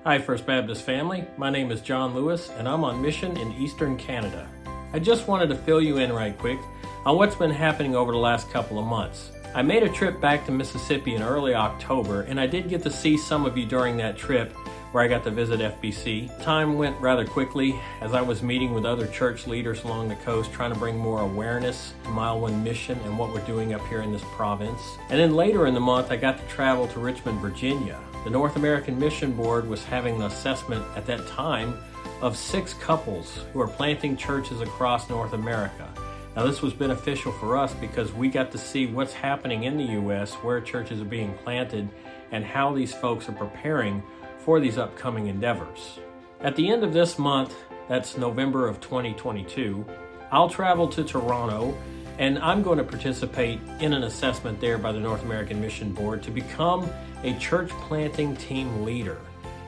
Hi, First Baptist family. My name is John Lewis, and I'm on mission in Eastern Canada. I just wanted to fill you in right quick on what's been happening over the last couple of months. I made a trip back to Mississippi in early October, and I did get to see some of you during that trip where I got to visit FBC. Time went rather quickly as I was meeting with other church leaders along the coast, trying to bring more awareness to Mile One Mission and what we're doing up here in this province. And then later in the month, I got to travel to Richmond, Virginia. The North American Mission Board was having an assessment at that time of 6 couples who are planting churches across North America. Now this was beneficial for us because we got to see what's happening in the U.S., where churches are being planted, and how these folks are preparing for these upcoming endeavors. At the end of this month, that's November of 2022, I'll travel to Toronto, and I'm going to participate in an assessment there by the North American Mission Board to become a church planting team leader.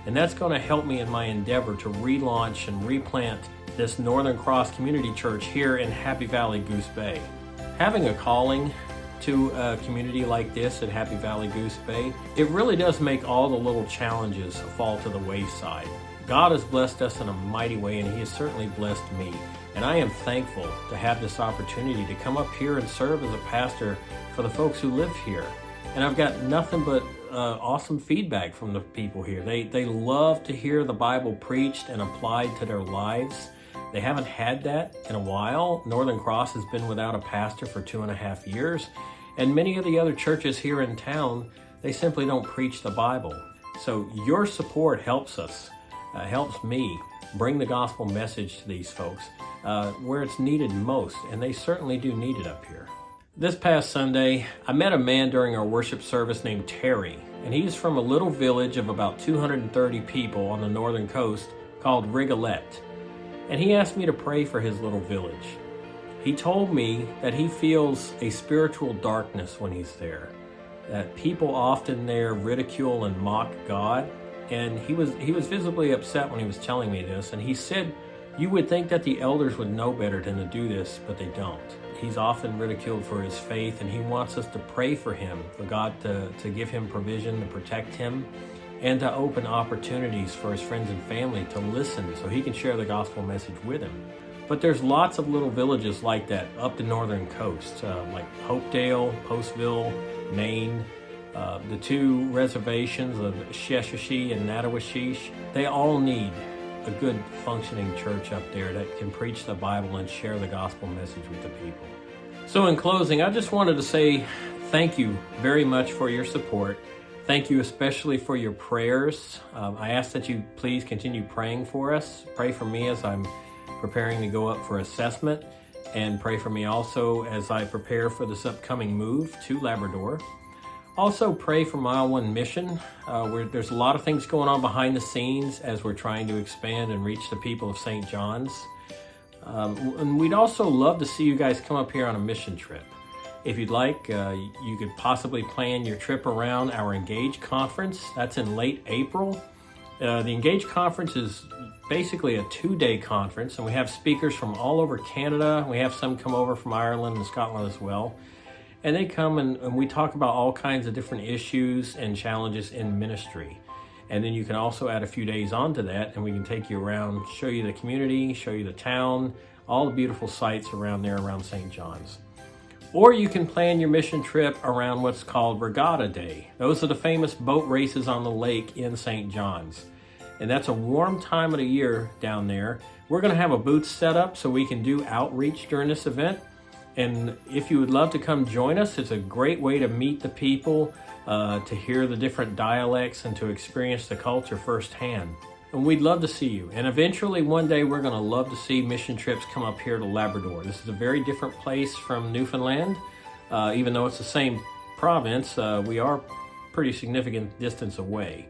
And that's going to help me in my endeavor to relaunch and replant this Northern Cross Community Church here in Happy Valley, Goose Bay. Having a calling to a community like this at Happy Valley, Goose Bay, it really does make all the little challenges fall to the wayside. God has blessed us in a mighty way, and He has certainly blessed me. And I am thankful to have this opportunity to come up here and serve as a pastor for the folks who live here. And I've got nothing but awesome feedback from the people here. They love to hear the Bible preached and applied to their lives. They haven't had that in a while. Northern Cross has been without a pastor for 2.5 years. And many of the other churches here in town, they simply don't preach the Bible. So your support helps us, helps me bring the gospel message to these folks where it's needed most. And they certainly do need it up here. This past Sunday, I met a man during our worship service named Terry, and he's from a little village of about 230 people on the northern coast called Rigolette. And he asked me to pray for his little village. He told me that he feels a spiritual darkness when he's there, that people often there ridicule and mock God, and he was visibly upset when he was telling me this, and he said, you would think that the elders would know better than to do this, but they don't. He's often ridiculed for his faith, and he wants us to pray for him, for God to give him provision, to protect him, and to open opportunities for his friends and family to listen so he can share the gospel message with him. But there's lots of little villages like that up the northern coast, like Hopedale, Postville, Maine, the 2 reservations of Sheshashi and Natawashish. They all need a good functioning church up there that can preach the Bible and share the gospel message with the people. So in closing, I just wanted to say thank you very much for your support. Thank you especially for your prayers. I ask that you please continue praying for us. Pray for me as I'm preparing to go up for assessment, and pray for me also as I prepare for this upcoming move to Labrador. Also pray for Mile One Mission, where there's a lot of things going on behind the scenes as we're trying to expand and reach the people of St. John's. And we'd also love to see you guys come up here on a mission trip. If you'd like, you could possibly plan your trip around our Engage conference. That's in late April. The Engage conference is basically a 2-day conference, and we have speakers from all over Canada. We have some come over from Ireland and Scotland as well. And they come and we talk about all kinds of different issues and challenges in ministry. And then you can also add a few days onto that, and we can take you around, show you the community, show you the town, all the beautiful sites around there around St. John's. Or you can plan your mission trip around what's called Regatta Day. Those are the famous boat races on the lake in St. John's. And that's a warm time of the year down there. We're going to have a booth set up so we can do outreach during this event. And if you would love to come join us, it's a great way to meet the people, to hear the different dialects, and to experience the culture firsthand. And we'd love to see you. And eventually one day we're going to love to see mission trips come up here to Labrador. This is a very different place from Newfoundland. Even though it's the same province, we are pretty significant distance away.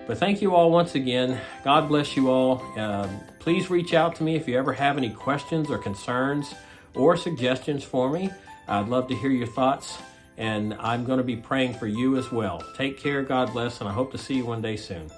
But thank you all once again. God bless you all. Please reach out to me if you ever have any questions or concerns or suggestions for me. I'd love to hear your thoughts, and I'm going to be praying for you as well. Take care, God bless, and I hope to see you one day soon.